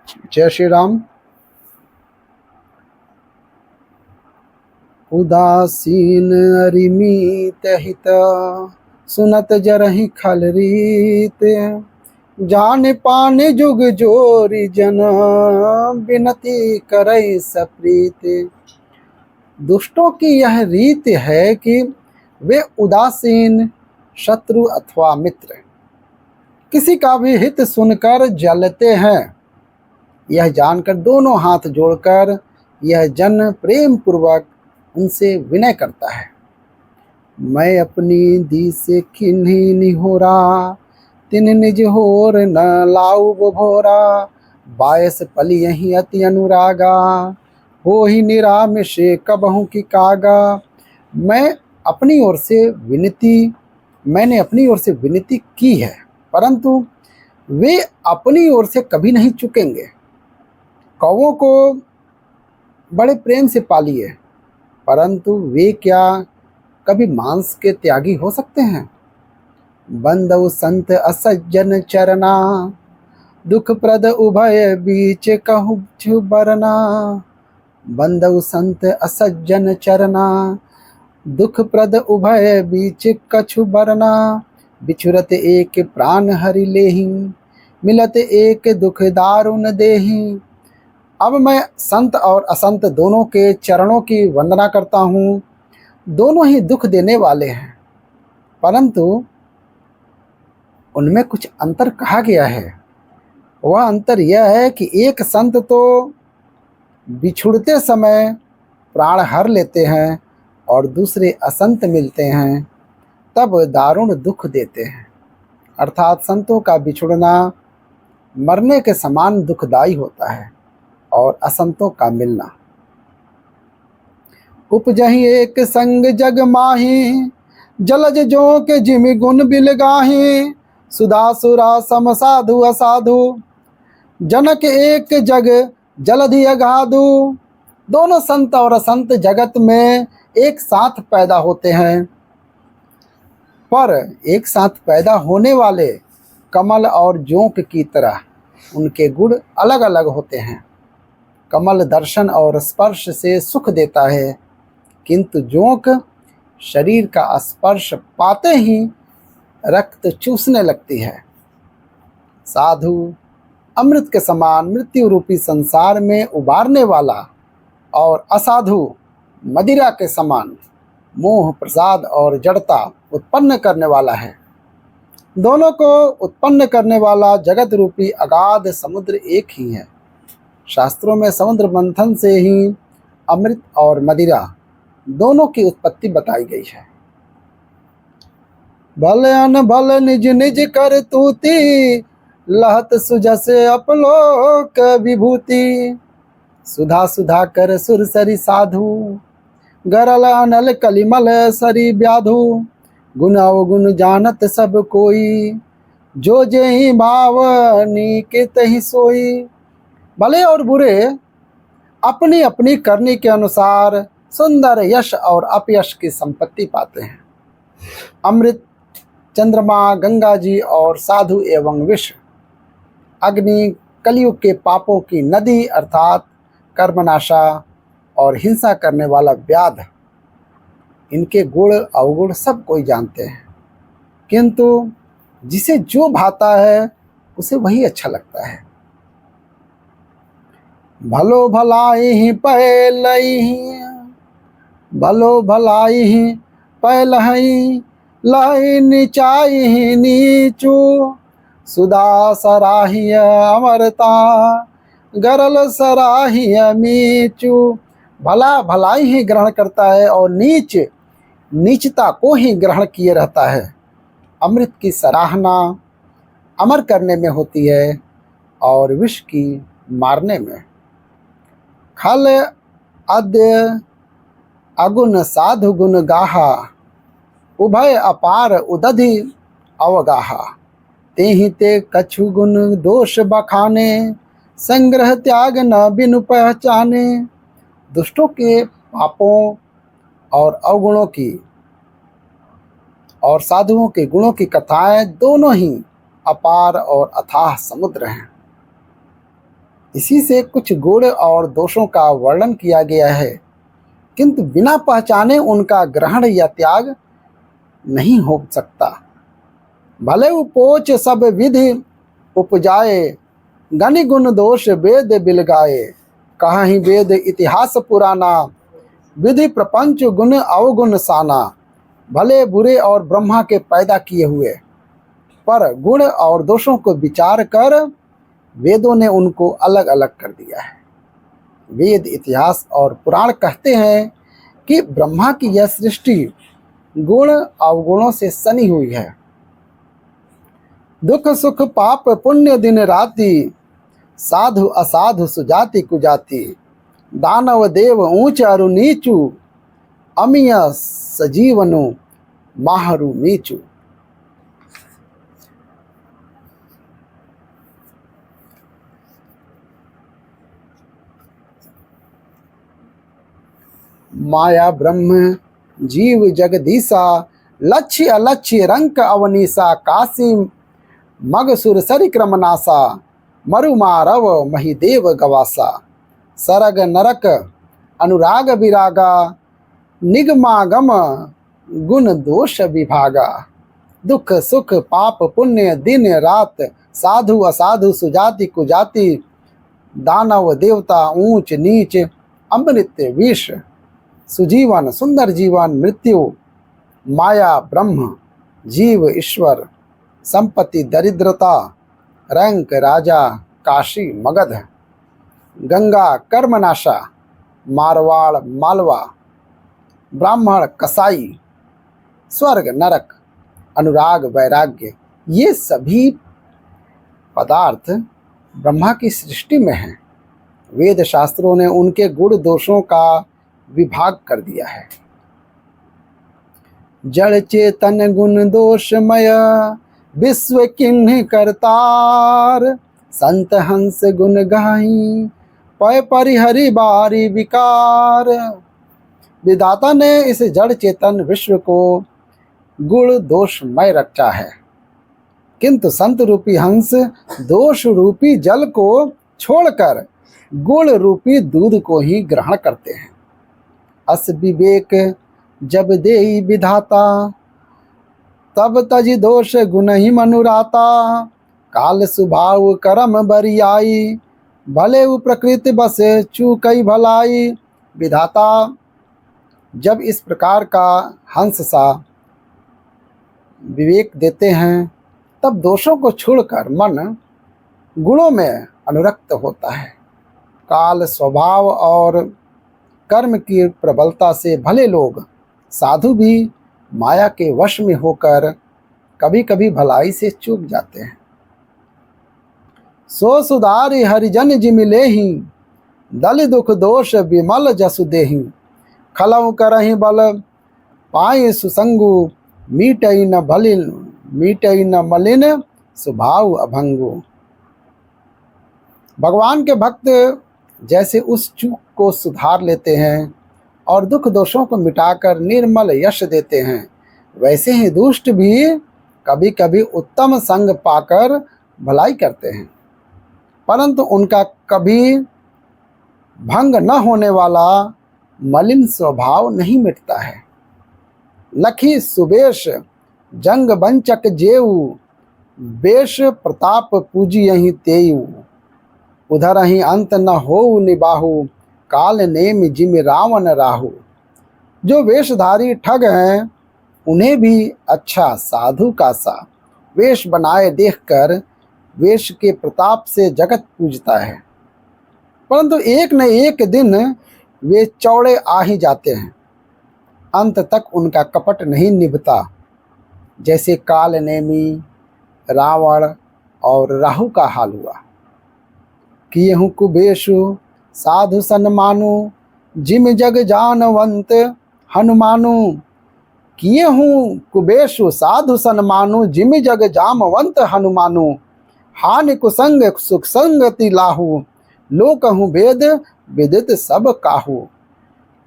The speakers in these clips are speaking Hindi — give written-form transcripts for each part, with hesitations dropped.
जय श्री राम। उदासीन अरिमीत हित, सुनत जरहि खल रीत। जान पान जुग जोरी जन, बिनती करई सप्रीत। दुष्टों की यह रीत है कि वे उदासीन, शत्रु अथवा मित्र, किसी का भी हित सुनकर जलते हैं। यह जानकर दोनों हाथ जोड़कर यह जन प्रेम पूर्वक उनसे विनय करता है। मैं अपनी दी से किन्हीं निहोरा, तिन निज होर न लाऊ भोरा। बायस पली यही अति अनुरागा, हो ही निरामिष कबहू की कागा। मैंने अपनी ओर से विनती की है, परंतु वे अपनी ओर से कभी नहीं चुकेंगे। कौवों को बड़े प्रेम से पालिए, परंतु वे क्या कभी मांस के त्यागी हो सकते हैं। बंदउ संत असज्जन चरना, दुख प्रद उभय बीच कहु बरना। बंदउ संत असज्जन चरना, दुख प्रद उभय बीच कछु बरना। बिछुरत एक प्राण हरि लेहि, मिलत एक दुख दारुण देहि। अब मैं संत और असंत दोनों के चरणों की वंदना करता हूँ। दोनों ही दुख देने वाले हैं, परंतु उनमें कुछ अंतर कहा गया है। वह अंतर यह है कि एक संत तो बिछुड़ते समय प्राण हर लेते हैं और दूसरे असंत मिलते हैं तब दारुण दुख देते हैं। अर्थात संतों का बिछुड़ना मरने के समान दुखदायी होता है और असंतों का मिलना। उपजहि एक संग जग माही, जलज जो के जिमि गुण बिलगाही। सुधा सुरा सम साधु असाधु, जनक एक जग जलधि अगाधु। दोनों संत और असंत जगत में एक साथ पैदा होते हैं, पर एक साथ पैदा होने वाले कमल और जोंक की तरह उनके गुण अलग अलग होते हैं। कमल दर्शन और स्पर्श से सुख देता है, किंतु जोंक शरीर का स्पर्श पाते ही रक्त चूसने लगती है। साधु अमृत के समान मृत्यु रूपी संसार में उबारने वाला और असाधु मदिरा के समान मोह प्रसाद और जड़ता उत्पन्न करने वाला है। दोनों को उत्पन्न करने वाला जगत रूपी अगाध समुद्र एक ही है। शास्त्रों में समुद्र मंथन से ही अमृत और मदिरा दोनों की उत्पत्ति बताई गई है। भल अन भल निज निज कर तूती, लहत सुजसे अपलोक विभूति। सुधा सुधा कर सुरसरी साधु, गरल अनल कलिमल सरी व्याधु। गुण अवगुण जानत सब कोई, जो जेहि भाव निकित ही सोई। भले और बुरे अपनी अपनी करनी के अनुसार सुंदर यश और अपयश की संपत्ति पाते हैं। अमृत, चंद्रमा, गंगा जी और साधु एवं विष, अग्नि, कलयुग के पापों की नदी अर्थात कर्मनाशा और हिंसा करने वाला व्याध, इनके गुण अवगुण सब कोई जानते हैं, किंतु जिसे जो भाता है उसे वही अच्छा लगता है। भलो भलाई ही पहलही, भलो भलाई ही पहलही, लही नीचाई ही नीचू। सुधा सराहिय अमरता, गरल सराहिय मीचू। भला भलाई ही ग्रहण करता है और नीच नीचता को ही ग्रहण किए रहता है। अमृत की सराहना अमर करने में होती है और विष की मारने में। खल अद्य अगुण साधु गुण गाहा, उभय अपार उदधि अवगाहा। तेहि ते कछु गुण दोष बखाने, संग्रह त्याग न बिनु पहचाने। दुष्टों के पापों और अवगुणों की और साधुओं के गुणों की कथाएं दोनों ही अपार और अथाह समुद्र हैं। इसी से कुछ गुण और दोषों का वर्णन किया गया है, किंतु बिना पहचाने उनका ग्रहण या त्याग नहीं हो सकता। भले उपोच सब विधि उपजाए, गनि गुण दोष वेद बिलगाए। कहाहि वेद इतिहास पुराना, विधि प्रपंच गुण अवगुण साना। भले बुरे और ब्रह्मा के पैदा किए हुए, पर गुण और दोषों को विचार कर वेदों ने उनको अलग अलग कर दिया है। वेद, इतिहास और पुराण कहते हैं कि ब्रह्मा की यह सृष्टि गुण अवगुणों से सनी हुई है। दुख सुख पाप पुण्य दिन राति, साधु असाधु सुजाति कुजाति। दानव देव ऊंच अरु नीचु, अमिय सजीवनु माहरू नीचु। माया ब्रह्म जीव जगदीसा, लक्ष्य अलक्ष्य रंक अवनीसा। काशी मग सुर सरि क्रमनासा, मरु मारव महिदेव गवासा। सरग नरक अनुराग विरागा, निगमागम गुण दोष विभागा। दुख सुख पाप पुण्य दिन रात, साधु असाधु सुजाति कुजाति। दानव देवता ऊंच नीच, अमृत विष सुजीवन सुंदर जीवन मृत्यु। माया ब्रह्म जीव ईश्वर, संपत्ति दरिद्रता। रंक राजा काशी मगध, गंगा कर्मनाशा। मारवाड़ मालवा, ब्राह्मण कसाई। स्वर्ग नरक, अनुराग वैराग्य। ये सभी पदार्थ ब्रह्मा की सृष्टि में हैं। वेद शास्त्रों ने उनके गुण दोषों का विभाग कर दिया है। जड़ चेतन गुण दोषमय, विश्व किन्ह करतार। संत हंस गुण गाही, पय परिहरि बारी विकार। विधाता ने इस जड़ चेतन विश्व को गुण दोषमय रचा है, किंतु संत रूपी हंस दोष रूपी जल को छोड़कर गुण रूपी दूध को ही ग्रहण करते हैं। अस विवेक जब देई विधाता, तब तज दोष गुण ही मनुराता। काल स्वभाव करम बरियाई, भले उ प्रकृति बस चूकई भलाई। विधाता जब इस प्रकार का हंस सा विवेक देते हैं, तब दोषों को छोड़कर मन गुणों में अनुरक्त होता है। काल स्वभाव और कर्म की प्रबलता से भले लोग साधु भी माया के वश में होकर कभी कभी भलाई से चूक जाते हैं। सो सुधारि हरिजन जिमि लेहि, दल दुख दोष विमल जसु देहि। खलउ करहि बल पाई सुसंगु, मीटई न मलिन स्वभाव अभंगु। भगवान के भक्त जैसे उस चूक को सुधार लेते हैं और दुख दोषों को मिटाकर निर्मल यश देते हैं, वैसे ही दुष्ट भी कभी कभी उत्तम संग पाकर भलाई करते हैं, परंतु उनका कभी भंग न होने वाला मलिन स्वभाव नहीं मिटता है। लखी सुबेश जंग बंचक जेऊ, बेश प्रताप पूजी यही तेयु। उधर ही अंत न होउ निबाहु, काल नेम जिम रावण राहु। जो वेशधारी ठग हैं, उन्हें भी अच्छा साधु का सा वेश बनाए देखकर वेश के प्रताप से जगत पूजता है, परंतु एक न एक दिन वे चौड़े आ ही जाते हैं। अंत तक उनका कपट नहीं निभता। जैसे काल नेमी, रावण और राहु का हाल हुआ। कियहु कुबेशु साधु सन्मानु, जिम जग जानवंत हनुमानु। कियहु कुबेशु साधु सन्मानु, जिम जग जामवंत हनुमानु। हानि कुसंग सुख संगति लाहु, लोकहु वेद विदित सब काहू।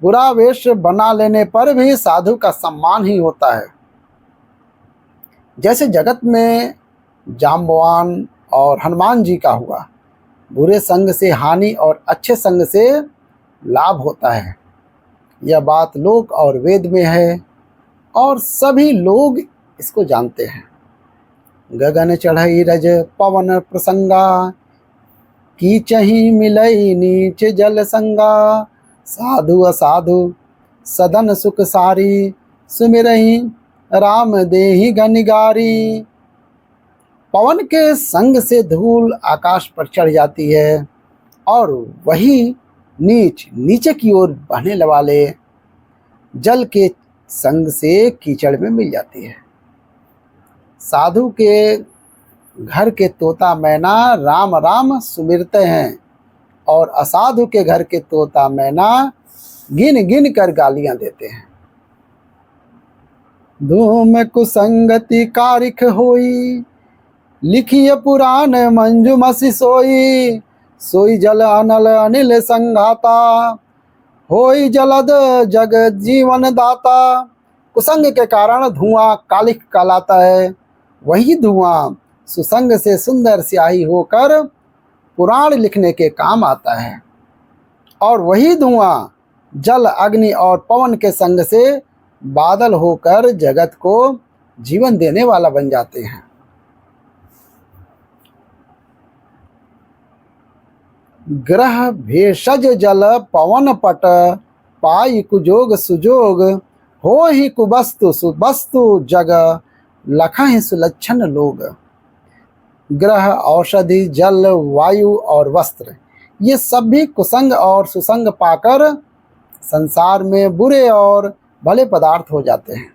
बुरा वेश बना लेने पर भी साधु का सम्मान ही होता है। जैसे जगत में जाम्बवान और हनुमान जी का हुआ। बुरे संग से हानि और अच्छे संग से लाभ होता है। यह बात लोक और वेद में है और सभी लोग इसको जानते हैं। गगन चढ़ई रज पवन प्रसंगा, कीचहि मिलई नीच जल संगा। साधु असाधु सदन सुख सारी, सुमिरहि राम देहि गनिगारी। पवन के संग से धूल आकाश पर चढ़ जाती है और वही नीचे की ओर बहने वाले जल के संग से कीचड़ में मिल जाती है। साधु के घर के तोता मैना राम राम सुमिरते हैं और असाधु के घर के तोता मैना गिन गिन कर गालियां देते हैं। धूम कुसंगति कारिख होई, लिखिए पुराण मंजुमसि सोई। सोई जल अनल अनिल संघाता, होई जलद जग जीवन दाता। कुसंग के कारण धुआं कालिख कहलाता है। वही धुआं सुसंग से सुंदर स्याही होकर पुराण लिखने के काम आता है और वही धुआं जल अग्नि और पवन के संग से बादल होकर जगत को जीवन देने वाला बन जाते हैं। ग्रह भेषज जल पवन पट, पाई कुजोग सुजोग। हो ही कुबस्तु सुबस्तु जग, लखहि सुलक्षण लोग। ग्रह, औषधि, जल, वायु और वस्त्र, ये सब भी कुसंग और सुसंग पाकर संसार में बुरे और भले पदार्थ हो जाते हैं।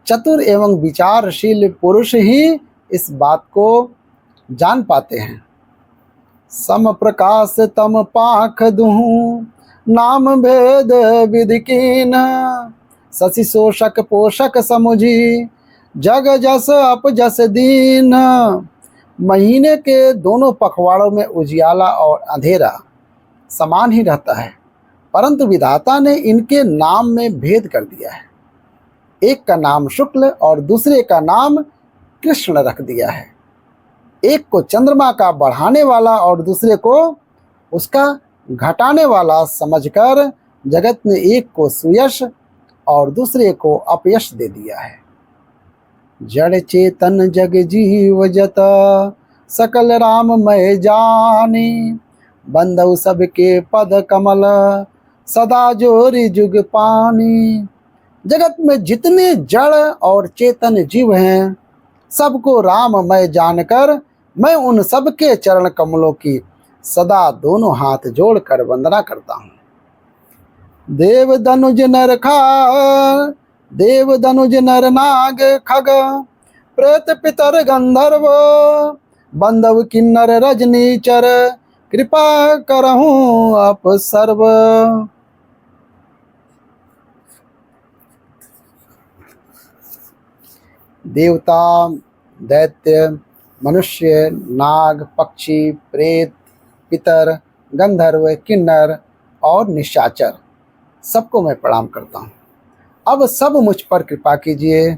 चतुर एवं विचारशील पुरुष ही इस बात को जान पाते हैं। सम प्रकाश तम पाख दुहु, नाम भेद विधि कीन। शशि शोषक पोषक समुझी, जग जस अप जस दीन। महीने के दोनों पखवाड़ों में उजियाला और अंधेरा समान ही रहता है, परंतु विधाता ने इनके नाम में भेद कर दिया है। एक का नाम शुक्ल और दूसरे का नाम कृष्ण रख दिया है। एक को चंद्रमा का बढ़ाने वाला और दूसरे को उसका घटाने वाला समझकर जगत ने एक को सुयश और दूसरे को अपयश दे दिया है। जड़ चेतन जग जीव जत, सकल राममय जानी। बंधु सबके पद कमल, सदा जोरी जुग पानी। जगत में जितने जड़ और चेतन जीव हैं, सबको राममय जानकर मैं उन सबके चरण कमलों की सदा दोनों हाथ जोड़कर वंदना करता हूँ। देव धनुज नर खार, देव धनुज नर नाग खग। प्रेत पितर गंधर्व, बंधव किन्नर रजनीचर। कृपा करहूँ आप सर्व। देवता, दैत्य, मनुष्य, नाग, पक्षी, प्रेत, पितर, गंधर्व, किन्नर और निशाचर, सबको मैं प्रणाम करता हूँ। अब सब मुझ पर कृपा कीजिए।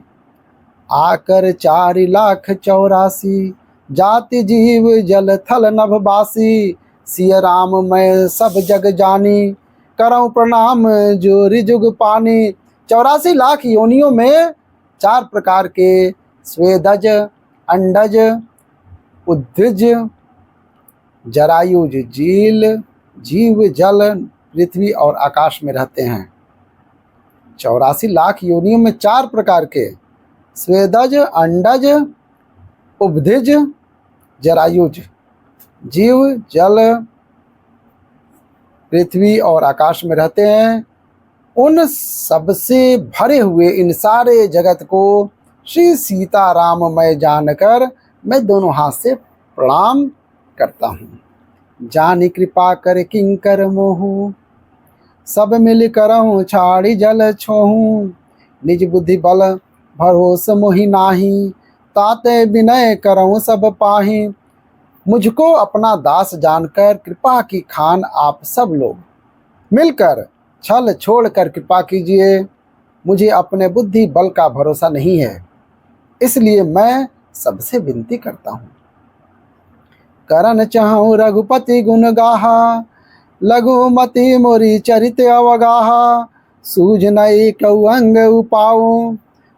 आकर 4,84,000 जाति जीव जल थल नभ बासी। सिय राम मैं सब जग जानी, करऊँ प्रणाम जोरि जुग पानी। 84 लाख योनियों में 4 प्रकार के स्वेदज, अंडज, उद्भिज, जरायुज, जीव जल, पृथ्वी और आकाश में रहते हैं। 84 लाख योनियों में 4 प्रकार के स्वेदज, अंडज, उद्भिज, जरायुज, जीव जल, पृथ्वी और आकाश में रहते हैं। उन सबसे भरे हुए इन सारे जगत को श्री सीताराम मैं जानकर मैं दोनों हाथ से प्रणाम करता हूँ। जानी कृपा कर किंकर मोहू, सब मिल करहूँ छाड़ी जल छोहूँ। निज बुद्धि बल भरोस मोहि नाही, ताते विनय करहूँ सब पाही। मुझको अपना दास जानकर कृपा की खान आप सब लोग मिलकर छल छोड़कर कृपा कीजिए। मुझे अपने बुद्धि बल का भरोसा नहीं है, इसलिए मैं सबसे विनती करता हूँ। करन चाहूँ रघुपति गुण गाहा, लघुमति मोरी चरित अवगाहा, सूझ नई कऊ अंग उपाऊ,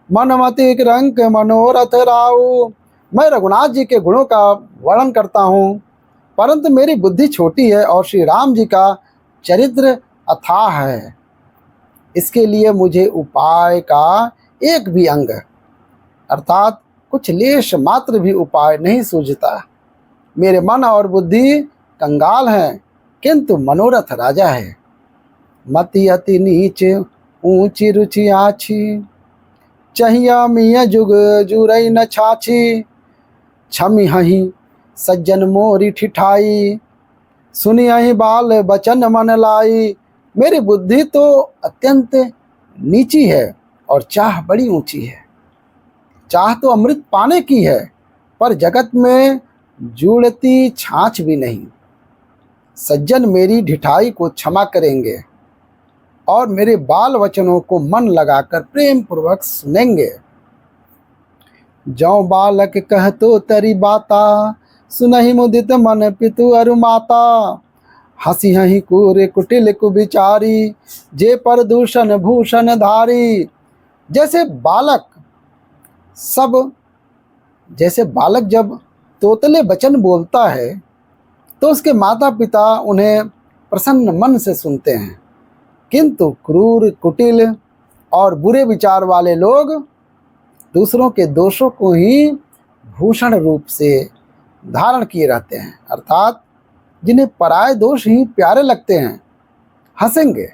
मनमति रंक मनोरथ राऊ। मैं रघुनाथ जी के गुणों का वर्णन करता हूँ, परंतु मेरी बुद्धि छोटी है और श्री राम जी का चरित्र अथाह है। इसके लिए मुझे उपाय का एक भी अंग अर्थात कुछ लेश मात्र भी उपाय नहीं सूझता। मेरे मन और बुद्धि कंगाल हैं, किंतु मनोरथ राजा है। मति अति नीच ऊंची रुचि आछी, चहिया मिया जुग जुरई न छाछी। छमि हही सज्जन मोरी ठिठाई, सुनी हही बाल बचन मन लाई। मेरी बुद्धि तो अत्यंत नीची है और चाह बड़ी ऊंची है। चाह तो अमृत पाने की है, पर जगत में जुड़ती छाछ भी नहीं। सज्जन मेरी ढिठाई को क्षमा करेंगे और मेरे बाल वचनों को मन लगाकर प्रेम पूर्वक सुनेंगे। जौ बालक कहतो तरी बाता, सुनहि मुदित मन पितु अरु माता। हसी हही कूर कुटिल कुबिचारी, जे पर दूषण भूषण धारी। जैसे बालक जब तोतले वचन बोलता है तो उसके माता पिता उन्हें प्रसन्न मन से सुनते हैं, किंतु क्रूर कुटिल और बुरे विचार वाले लोग दूसरों के दोषों को ही भूषण रूप से धारण किए रहते हैं, अर्थात जिन्हें पराये दोष ही प्यारे लगते हैं, हंसेंगे।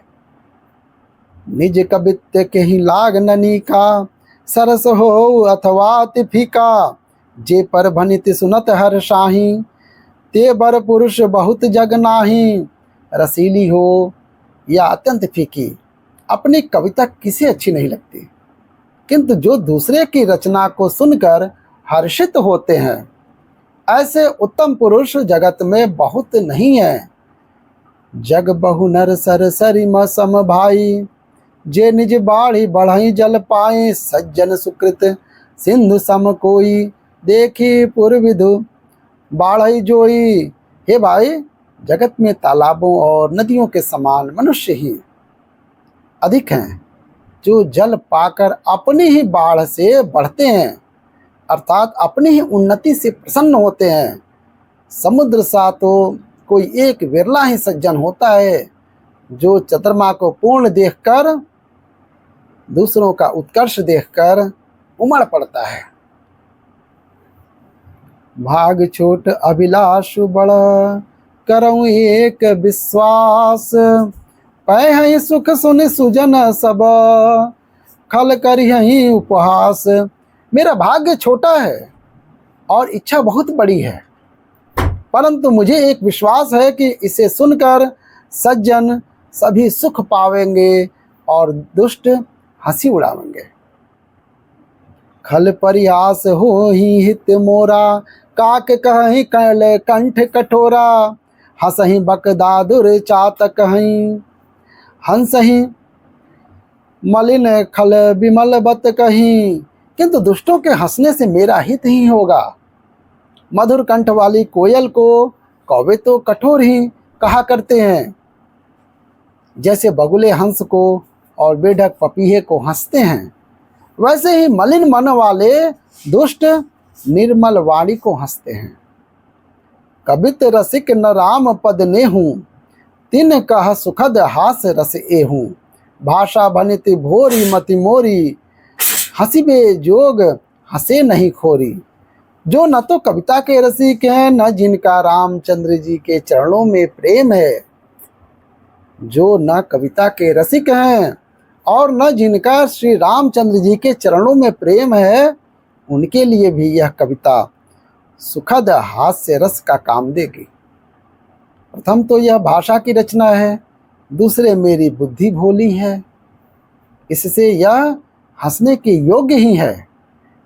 निज कबित्य के ही लाग ननी का, सरस हो अथवा अति फीका। जे पर भनित सुनत हर शाही, ते बर पुरुष बहुत जग नाही। रसीली हो या अत्यंत फीकी, अपनी कविता किसी अच्छी नहीं लगती, किंतु जो दूसरे की रचना को सुनकर हर्षित होते हैं, ऐसे उत्तम पुरुष जगत में बहुत नहीं है। जग बहु नर सर सरिम सम भाई, जे निज बाढ़ी बढ़ई जल पाए। सज्जन सुकृत सिंधु सम कोई, देखी पुरविधु बाढ़ई जोई। हे भाई, जगत में तालाबों और नदियों के समान मनुष्य ही अधिक हैं, जो जल पाकर अपनी ही बाढ़ से बढ़ते हैं, अर्थात अपनी ही उन्नति से प्रसन्न होते हैं। समुद्र सा तो कोई एक विरला ही सज्जन होता है, जो चंद्रमा को पूर्ण देखकर दूसरों का उत्कर्ष देखकर उमड़ पड़ता है। भाग छोट अभिलाष बड़, करऊं एक विश्वास। पै हई सुख सुन सुजन सब, खल कर यही उपहास। मेरा भाग्य छोटा है और इच्छा बहुत बड़ी है, परंतु मुझे एक विश्वास है कि इसे सुनकर सज्जन सभी सुख पावेंगे और दुष्ट हंसी उड़ावेंगे। खल परिहास हो ही हित मोरा, काक कहीं कैल कंठ कठोरा। हंसही बकदादुर चातक हहीं, हंसही मलिन खल विमल बत कहीं। किंतु दुष्टों के हंसने से मेरा हित ही होगा। मधुर कंठ वाली कोयल को कौवे तो कठोर ही कहा करते हैं, जैसे बगुले हंस को और बेढक पपीहे को हंसते हैं, वैसे ही मलिन मन वाले दुष्ट निर्मल वाणी को हंसते हैं। कबित रसिक न राम पद नेहूं, तिन कह सुखद हास रस एहूं। भाषा भनित भोरी मति मोरी, हंसिबे जोग हंसे नहीं खोरी। जो न तो कविता के रसिक हैं, न जिनका रामचंद्र जी के चरणों में प्रेम है, जो न कविता के रसिक हैं और न जिनका श्री रामचंद्र जी के चरणों में प्रेम है, उनके लिए भी यह कविता सुखद हास्य रस का काम देगी। प्रथम तो यह भाषा की रचना है, दूसरे मेरी बुद्धि भोली है, इससे यह हंसने के योग्य ही है।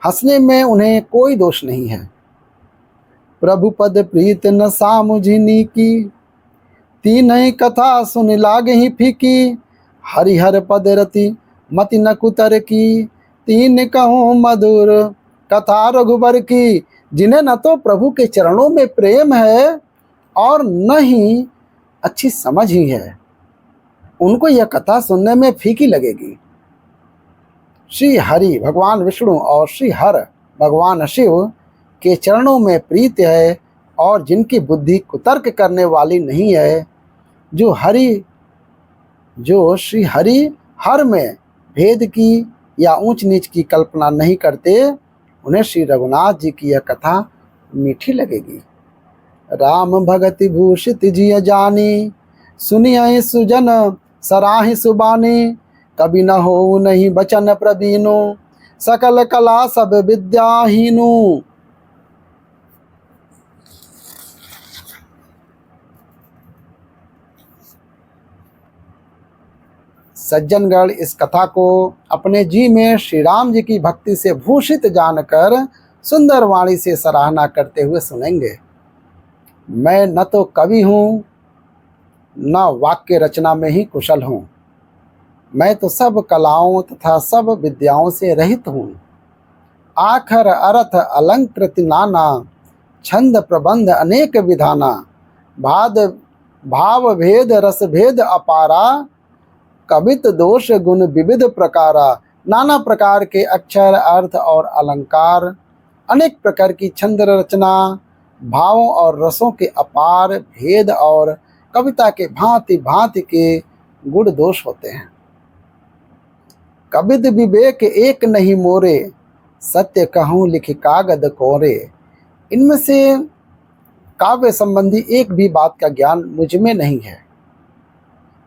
हंसने में उन्हें कोई दोष नहीं है। प्रभु पद प्रीत न सामुझिनी की, तीन ही कथा सुन लागे ही फीकी। हरिहर पद रति मति न कुतर की, तीन कहूँ मधुर कथा रघुबर की। जिन्हें न तो प्रभु के चरणों में प्रेम है और न ही अच्छी समझ ही है, उनको यह कथा सुनने में फीकी लगेगी। श्री हरि भगवान विष्णु और श्री हर भगवान शिव के चरणों में प्रीत है और जिनकी बुद्धि कुतर्क करने वाली नहीं है, जो श्री हरि हर में भेद की या ऊंच नीच की कल्पना नहीं करते, उन्हें श्री रघुनाथ जी की यह कथा मीठी लगेगी। राम भगति भूषित जिय जानी, सुनिय सुजन सराहि सुबानी। कभी न हो नहीं बचन प्रवीणु, सकल कला सब विद्याहीनु। सज्जनगण इस कथा को अपने जी में श्री राम जी की भक्ति से भूषित जानकर सुंदर वाणी से सराहना करते हुए सुनेंगे। मैं न तो कवि हूँ न वाक्य रचना में ही कुशल हूँ, मैं तो सब कलाओं तथा सब विद्याओं से रहित हूँ। आखर अर्थ अलंकृति नाना, छंद प्रबंध अनेक विधाना। भाव भेद रस भेद अपारा, कवित दोष गुण विविध प्रकारा। नाना प्रकार के अक्षर अर्थ और अलंकार, अनेक प्रकार की छंद रचना, भावों और रसों के अपार भेद और कविता के भांति भांति के गुण दोष होते हैं। कविद विवेक एक नहीं मोरे, सत्य कहूँ लिख कागद कोरे। इनमें से काव्य संबंधी एक भी बात का ज्ञान मुझ में नहीं है,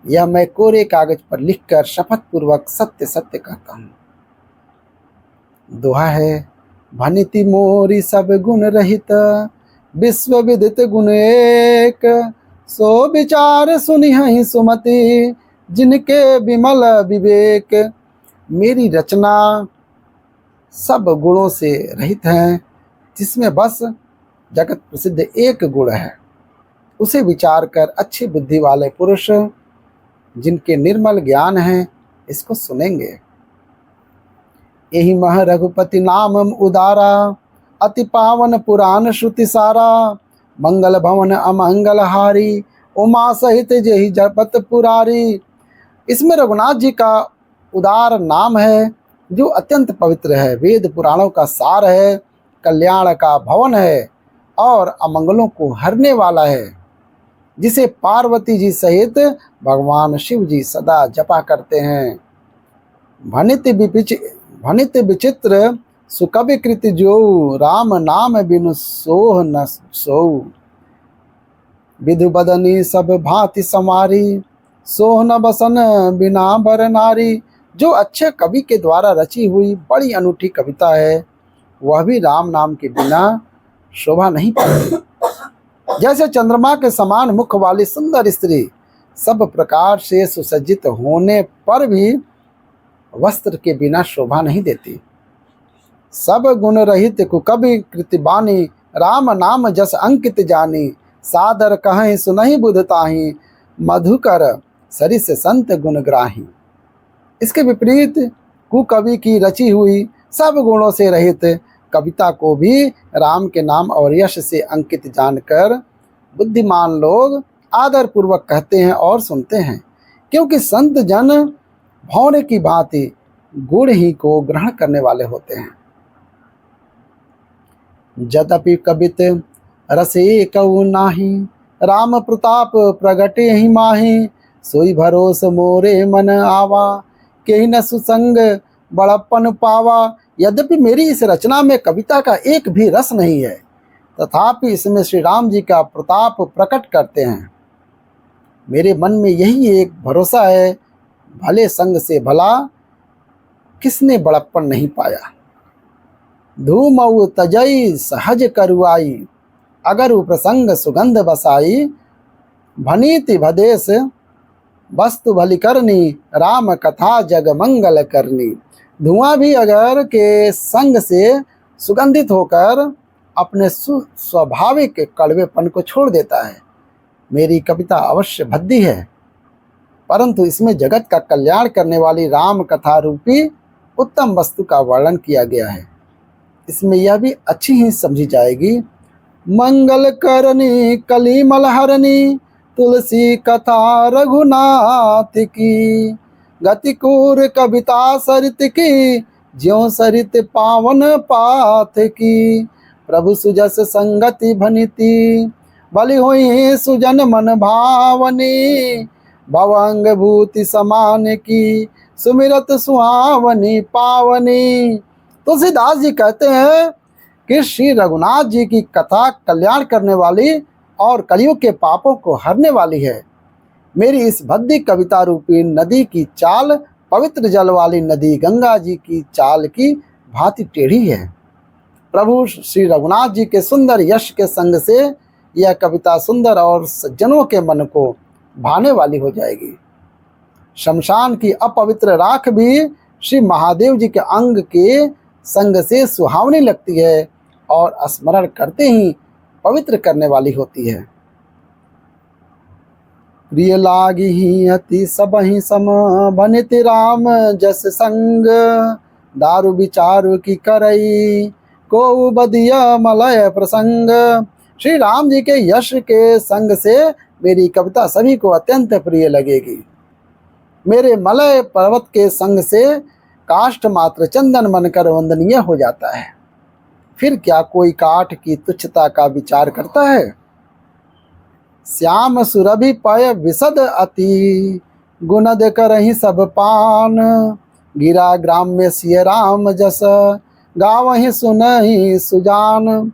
यह मैं कोरे कागज पर लिखकर शपथ पूर्वक सत्य सत्य कहता हूँ। दोहा है, भनिति मोरी सब गुण रहित, विश्व विदित गुण एक। सो विचार सुनिहि सुमति, जिनके विमल विवेक। मेरी रचना सब गुणों से रहित है, जिसमें बस जगत प्रसिद्ध एक गुण है। उसे विचार कर अच्छी बुद्धि वाले पुरुष, जिनके निर्मल ज्ञान है, इसको सुनेंगे। यही मह रघुपति नाम उदारा, अति पावन पुराण श्रुति सारा। मंगल भवन अमंगल हारी, उमा सहित जही जपत पुरारी। इसमें रघुनाथ जी का उदार नाम है, जो अत्यंत पवित्र है, वेद पुराणों का सार है, कल्याण का भवन है और अमंगलों को हरने वाला है, जिसे पार्वती जी सहित भगवान शिव जी सदा जपा करते हैं। भनित विचित्र सुकवि कृति जो, राम नाम बिनु सोह न सोऊ। विधु बदनी सब भांति समारी, सोह न बसन बिना बर नारी। जो अच्छे कवि के द्वारा रची हुई बड़ी अनूठी कविता है, वह भी राम नाम के बिना शोभा नहीं पाती। जैसे चंद्रमा के समान मुख वाली सुंदर स्त्री सब प्रकार से सुसज्जित होने पर भी वस्त्र के बिना शोभा नहीं देती। सब गुण रहित कुकवि कृति बानी, राम नाम जस अंकित जानी। सादर कहीं सुनहि बुधताही, मधुकर सरिस संत गुणग्राही। इसके विपरीत कुकवि की रची हुई सब गुणों से रहित कविता को भी राम के नाम और यश से अंकित जानकर बुद्धिमान लोग आदर पूर्वक कहते हैं और सुनते हैं, क्योंकि संत जन भौरे की भांति गुण ही को ग्रहण करने वाले होते हैं। यद्यपि कवित रसे कहु नाही, राम प्रताप प्रगटे ही माही। सोई भरोस मोरे मन आवा, केहि न सुसंग बड़प्पन पावा। यद्यपि मेरी इस रचना में कविता का एक भी रस नहीं है, तथापि इसमें श्री राम जी का प्रताप प्रकट करते हैं। मेरे मन में यही एक भरोसा है, भले संग से भला किसने बड़प्पन नहीं पाया। धूमऊ तजई सहज करुआई, अगर प्रसंग सुगंध बसाई। भनीति भदेश वस्तु भली करनी, राम कथा जग मंगल करनी। धुआं भी अगर के संग से सुगंधित होकर अपने स्वाभाविक कड़वेपन को छोड़ देता है। मेरी कविता अवश्य भद्दी है, परंतु इसमें जगत का कल्याण करने वाली राम कथा रूपी उत्तम वस्तु का वर्णन किया गया है। इसमें यह भी अच्छी ही समझी जाएगी। मंगल करनी कलिमल हरनी तुलसी कथा रघुनाथ की, गतिकुर कविता सरित की ज्यों सरित पावन पाथ की। प्रभु सुजस संगति भनिति बलि हुई सुजन मन भावनी, भवंग भूति समान की सुमिरत सुहावनी पावनी। तुलसीदास जी कहते हैं कि श्री रघुनाथ जी की कथा कल्याण करने वाली और कलियुग के पापों को हरने वाली है। मेरी इस भद्दी कविता रूपी नदी की चाल पवित्र जल वाली नदी गंगा जी की चाल की भांति टेढ़ी है। प्रभु श्री रघुनाथ जी के सुंदर यश के संग से यह कविता सुंदर और सज्जनों के मन को भाने वाली हो जाएगी। शमशान की अपवित्र राख भी श्री महादेव जी के अंग के संग से सुहावनी लगती है और स्मरण करते ही पवित्र करने वाली होती है। प्रिय लागी ही अति सबहि सम बनित राम जस संग, दारु विचारु की करई को बदिया मलय प्रसंग। श्री राम जी के यश के संग से मेरी कविता सभी को अत्यंत प्रिय लगेगी। मेरे मलय पर्वत के संग से काष्ठ मात्र चंदन बनकर वंदनीय हो जाता है। फिर क्या कोई काठ की तुच्छता का विचार करता है। श्याम सुरभि पय विशद अति, गुणद करहि सब पान। गिरा ग्राम में सिय राम जस, गावहि सुनहि सुजान।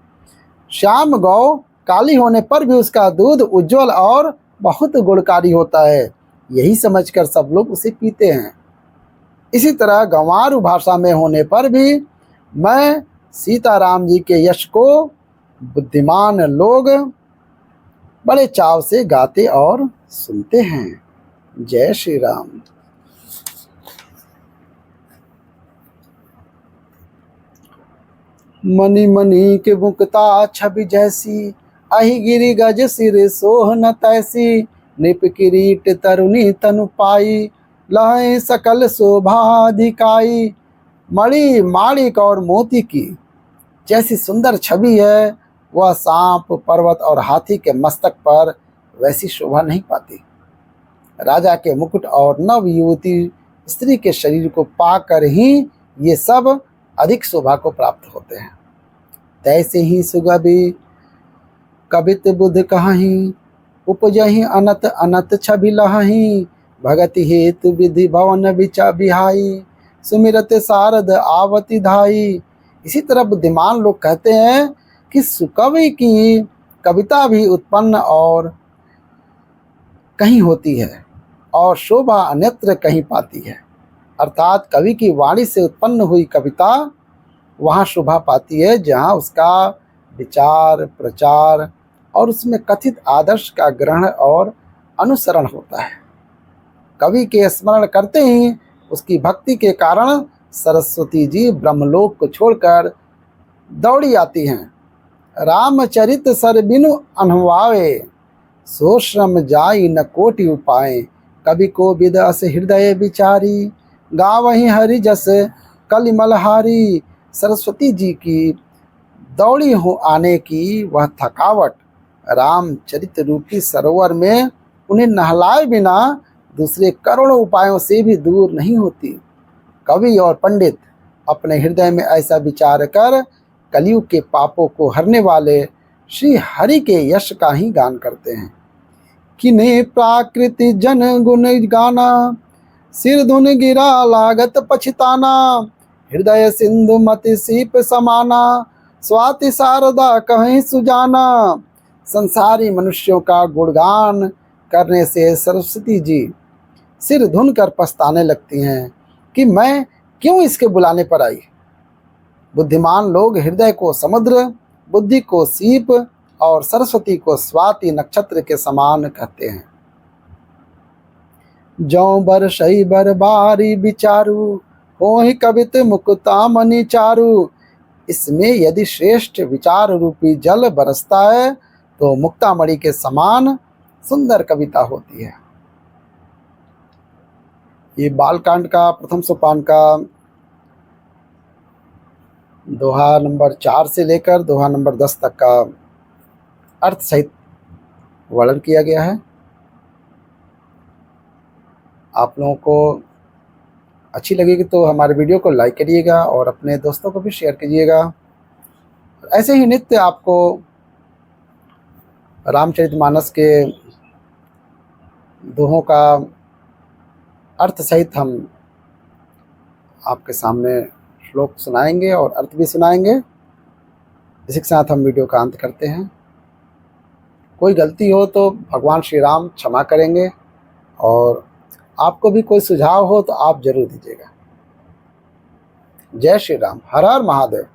श्याम गौ काली होने पर भी उसका दूध उज्जवल और बहुत गुणकारी होता है, यही समझकर सब लोग उसे पीते हैं। इसी तरह गंवारू भाषा में होने पर भी मैं सीताराम जी के यश को बुद्धिमान लोग बड़े चाव से गाते और सुनते हैं। जय श्री राम। मणि मणि के मुक्ता छवि जैसी, अहि गिरि गज सिर सोह न तैसी। नृप किरीट तरुणी तनु पाई, लहै सकल शोभाधिकाई। मणि माणिक और मोती की जैसी सुंदर छवि है, वह सांप पर्वत और हाथी के मस्तक पर वैसी शोभा नहीं पाती। राजा के मुकुट और नव युवती स्त्री के शरीर को पाकर ही ये सब अधिक शोभा को प्राप्त होते हैं। तैसे ही सुगभि कबित बुध कहाही, उपजहि अनत अनत छवि लहही। भगति हेतु विधि भवन विचा बिहाई, सुमिरत शारद आवती धाई। इसी तरह बुद्धिमान लोग कहते हैं कि सुकवि की कविता भी उत्पन्न और कहीं होती है और शोभा अन्यत्र कहीं पाती है। अर्थात कवि की वाणी से उत्पन्न हुई कविता वहाँ शोभा पाती है जहाँ उसका विचार प्रचार और उसमें कथित आदर्श का ग्रहण और अनुसरण होता है। कवि के स्मरण करते ही उसकी भक्ति के कारण सरस्वती जी ब्रह्मलोक को छोड़कर दौड़ी आती हैं। रामचरित सर बिनु अनहवावे, सो श्रम जाई न कोटि उपाय। कवि को विद अस हृदय विचारी, गावहि हरि जस कलिमलहारी। सरस्वती जी की दौड़ी हो आने की वह थकावट रामचरित रूपी सरोवर में उन्हें नहलाए बिना दूसरे करोड़ों उपायों से भी दूर नहीं होती। कवि और पंडित अपने हृदय में ऐसा विचार कर कलयुग के पापों को हरने वाले श्री हरि के यश का ही गान करते हैं। किने प्राकृति जन गुण गाना, सिर धुन गिरा लागत पछताना। हृदय सिंधु मति सीप समाना, स्वाति शारदा कहीं सुजाना। संसारी मनुष्यों का गुणगान करने से सरस्वती जी सिर धुन कर पछताने लगती हैं कि मैं क्यों इसके बुलाने पर आई। बुद्धिमान लोग हृदय को समुद्र, बुद्धि को सीप और सरस्वती को स्वाति नक्षत्र के समान कहते हैं। जौ बर सही बर बारी विचारू, होहि कवित मुक्ता मणि चारू। इसमें यदि श्रेष्ठ विचार रूपी जल बरसता है तो मुक्तामणि के समान सुंदर कविता होती है। ये बालकांड का प्रथम सोपान का दोहा नंबर 4 से लेकर दोहा नंबर 10 तक का अर्थ सहित वर्णन किया गया है। आप लोगों को अच्छी लगेगी तो हमारे वीडियो को लाइक करिएगा और अपने दोस्तों को भी शेयर कीजिएगा। ऐसे ही नित्य आपको रामचरितमानस के दोहों का अर्थ सहित हम आपके सामने श्लोक सुनाएंगे और अर्थ भी सुनाएंगे। इसी के साथ हम वीडियो का अंत करते हैं। कोई गलती हो तो भगवान श्री राम क्षमा करेंगे, और आपको भी कोई सुझाव हो तो आप जरूर दीजिएगा। जय श्री राम। हर हर महादेव।